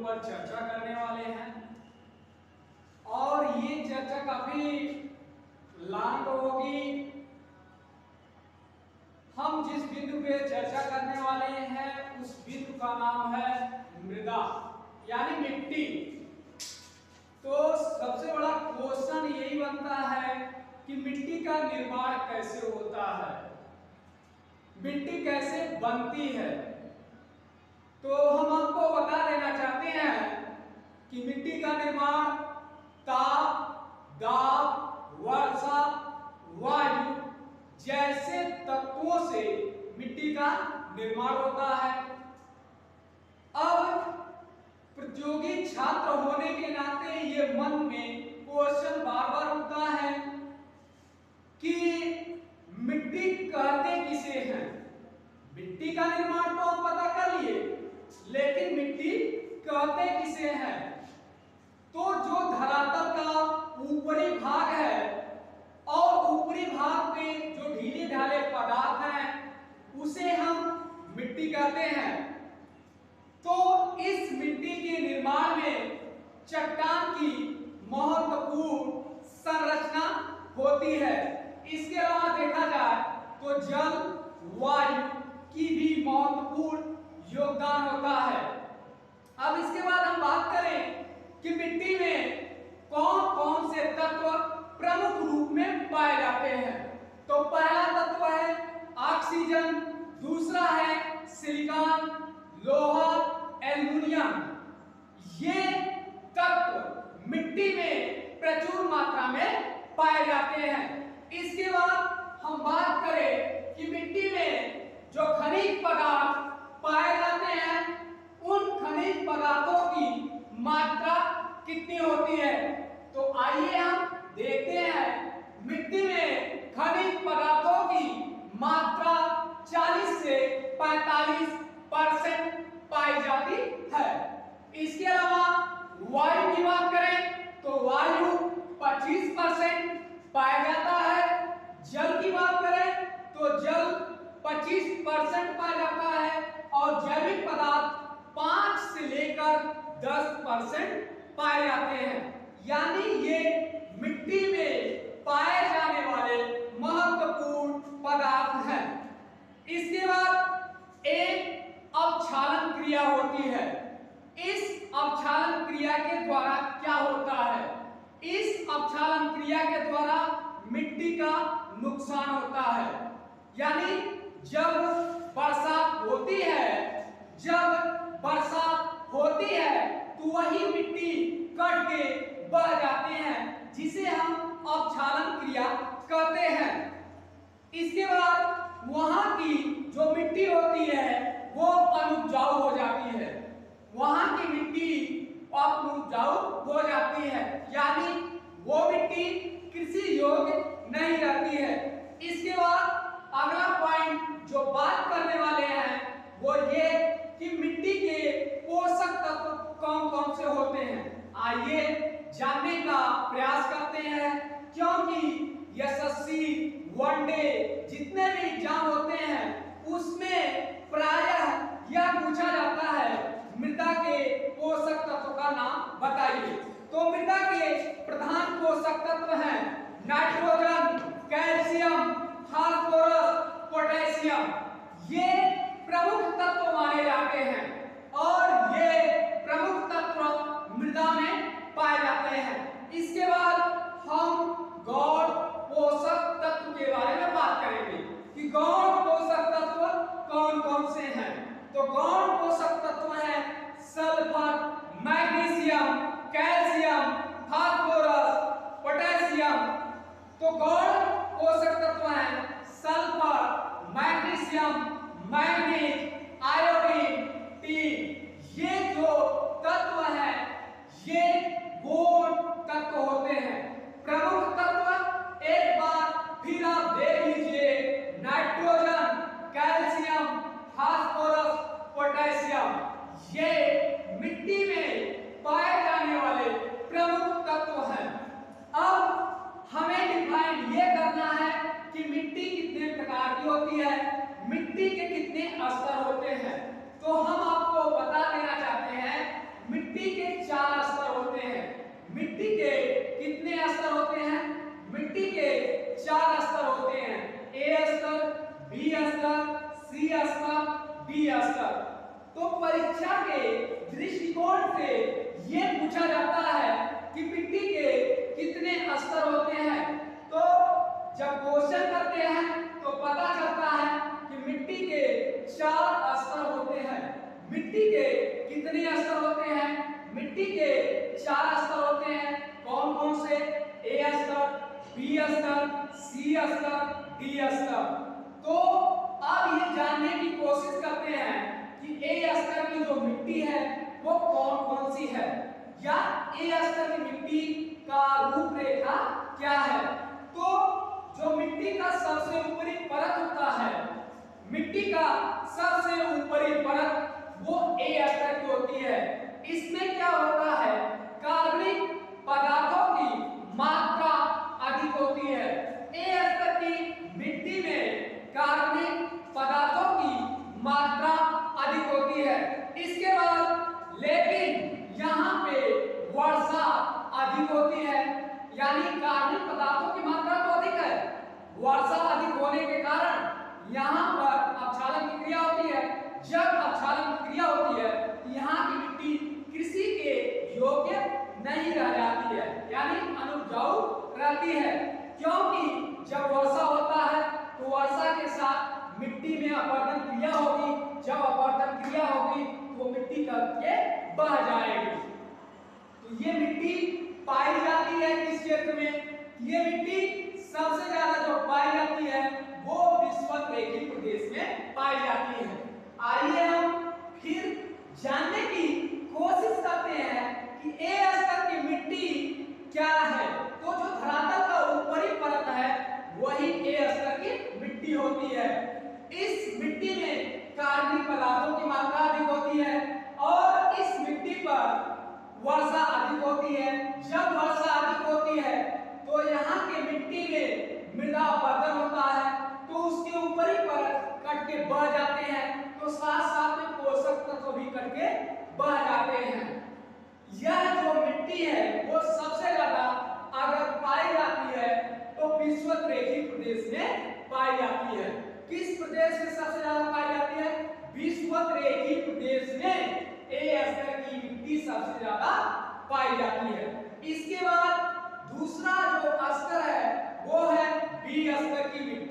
ऊपर चर्चा करने वाले हैं और ये चर्चा काफी लंबी होगी। हम जिस बिंदु पे चर्चा करने वाले हैं उस बिंदु का नाम है मृदा यानी मिट्टी। तो सबसे बड़ा क्वेश्चन यही बनता है कि मिट्टी का निर्माण कैसे होता है, मिट्टी कैसे बनती है। तो हम आपको बता देना चाहते हैं कि मिट्टी का निर्माण ताप, दाब, वर्षा, वायु जैसे तत्वों से मिट्टी का निर्माण होता है। अब प्रतियोगी छात्र होने के नाते ये मन में क्वेश्चन बार बार उठता है कि मिट्टी कहते किसे हैं। मिट्टी का निर्माण तो हम पता कर लिए, लेकिन मिट्टी कहते किसे हैं। तो जो धरातल का ऊपरी भाग है और ऊपरी भाग पे जो ढीले ढाले पदार्थ हैं उसे हम मिट्टी कहते हैं। तो इस मिट्टी के निर्माण में चट्टान की महत्वपूर्ण संरचना होती है। इसके अलावा देखा जाए तो जल, वायु की भी महत्वपूर्ण योगदान होता है। अब इसके बाद हम बात करें कि मिट्टी में कौन कौन से तत्व प्रमुख रूप में पाए जाते हैं। तो पहला तत्व है ऑक्सीजन, दूसरा है सिलिकॉन, लोहा, एल्युमिनियम। ये तत्व मिट्टी में प्रचुर मात्रा में पाए जाते हैं। इसके बाद हम बात करें कि मिट्टी में जो खनिज पदार्थ पाए जाते हैं उन खनिज पदार्थों की मात्रा कितनी होती है। तो आइए हम देखते हैं मिट्टी में खनिज पदार्थों की मात्रा 40 से 45% पाई जाती है। इसके अलावा वायु की बात करें तो वायु 25% पाया जाता है। जल की बात करें तो जल 25% पाया जाता है और जैविक पदार्थ 5 से लेकर 10% पाए जाते हैं। यानी ये मिट्टी में पाए जाने वाले महत्वपूर्ण पदार्थ हैं। इसके बाद एक अपक्षालन क्रिया होती है। इस अपक्षालन क्रिया के द्वारा क्या होता है? इस अपक्षालन क्रिया के द्वारा मिट्टी का नुकसान होता है। यानी जब बरसात होती है तो वही मिट्टी कट के बह जाते हैं, जिसे हम अपक्षालन क्रिया कहते हैं। इसके बाद वहां की जो मिट्टी होती है वो अनुपजाऊ हो जाती है। वहां की मिट्टी अनुपजाऊ हो जाती है, यानी वो मिट्टी कृषि योग्य नहीं रहती है। इसके बाद अगला पॉइंट जो बात करने वाले हैं वो ये कि मिट्टी के पोषक तत्व कौन कौन से होते हैं। आइए जानने का प्रयास करते हैं, क्योंकि एसएससी, वनडे जितने भी एग्जाम होते हैं उसमें प्रायः यह पूछा जाता है मृदा के पोषक तत्व का नाम बताइए। तो मृदा के प्रधान पोषक तत्व हैं नाइट्रोजन, कैल्शियम, फास्फोरस, पोटेशियम। ये प्रमुख तत्व माने जाते हैं और ये प्रमुख तत्व मृदा में पाए जाते हैं। इसके बाद हम गौण पोषक तत्व के बारे में बात करेंगे कि गौण पोषक तत्व कौन कौन से हैं। तो गौण पोषक तत्व हैं sulphur, magnesium, calcium, phosphorus, potassium. तो गौण पोषक तत्व हैं sulphur, magnesium, manganese, iodine, tin. ये जो तत्व हैं ये गौण तत्व होते हैं। प्रमुख तत्व एक बार फिर आप देख लीजिए, नाइट्रोजन, कैल्शियम, फास्फोरस, पोटेशियम। ये मिट्टी में पाए जाने वाले प्रमुख तत्व हैं। अब हमें डिफाइन ये करना है कि मिट्टी कितने प्रकार की होती है, मिट्टी के कितने स्तर होते हैं। तो हम आपको बता देना चाहते हैं मिट्टी परीक्षा के दृष्टिकोण से ये पूछा जाता है कि मिट्टी के कितने स्तर होते हैं। तो जब क्वेश्चन करते हैं तो पता चलता है कि मिट्टी के 4 स्तर होते हैं। मिट्टी के कितने स्तर होते हैं? मिट्टी के 4 स्तर होते हैं। कौन कौन से? ए स्तर, बी स्तर, सी स्तर, डी स्तर। तो अब ये जानने की कोशिश करते हैं कि ए स्तर की जो मिट्टी है वो कौन कौन सी है, या ए स्तर की मिट्टी का रूपरेखा क्या है। तो जो मिट्टी का सबसे ऊपरी परत होता है, मिट्टी का सबसे ऊपरी परत वो ए स्तर की होती है। इसमें क्या होता है, कार्बनिक पदार्थों की मात्रा अधिक होती है। ए स्तर की मिट्टी में कार्बनिक पदार्थों की मात्रा अधिक होती है। इसके बाद लेकिन यहाँ पे वर्षा अधिक होती है, यानी कार्बनिक पदार्थों की मात्रा तो अधिक है, वर्षा अधिक होने के कारण यहाँ पर अपक्षालन की क्रिया होती है। जब अपक्षालन की क्रिया होती है तो यहाँ की मिट्टी कृषि के योग्य नहीं रह जाती है, यानी अनुपजाऊ रहती है। क्योंकि जब वर्षा होता है तो वर्षा के साथ मिट्टी में अपरदन क्रिया होगी। जब अपरदन क्रिया होगी तो मिट्टी करके बह जाएगी। तो ये मिट्टी पाई जाती है किस क्षेत्र में? ये मिट्टी सबसे ज्यादा जो पाई जाती है वो विषुवत-रेखीय प्रदेश में पाई जाती है। आइए हम फिर जानने की कोशिश करते हैं कि ए स्तर की मिट्टी क्या है। तो जो धरातल का ऊपरी परत है वही ए स्तर की मिट्टी होती है। इस मिट्टी में कार्बनिक पदार्थों की मात्रा अधिक होती है और इस मिट्टी पर वर्षा अधिक होती है। जब वर्षा अधिक होती है तो यहाँ के मिट्टी में मृदा अपरदन होता है, तो उसके ऊपरी परत कट के बह जाते हैं, तो साथ साथ में पोषक तत्व भी कट के बह जाते हैं। यह जो मिट्टी है वो सबसे ज्यादा अगर पाई जाती है तो विषुवत-रेखीय प्रदेश में पाई जाती है। किस प्रदेश में सबसे ज्यादा पाई जाती है? विषुवत-रेखीय प्रदेश में ए स्तर की मिट्टी सबसे ज्यादा पाई जाती है। इसके बाद दूसरा जो स्तर है वो है बी स्तर की मिट्टी।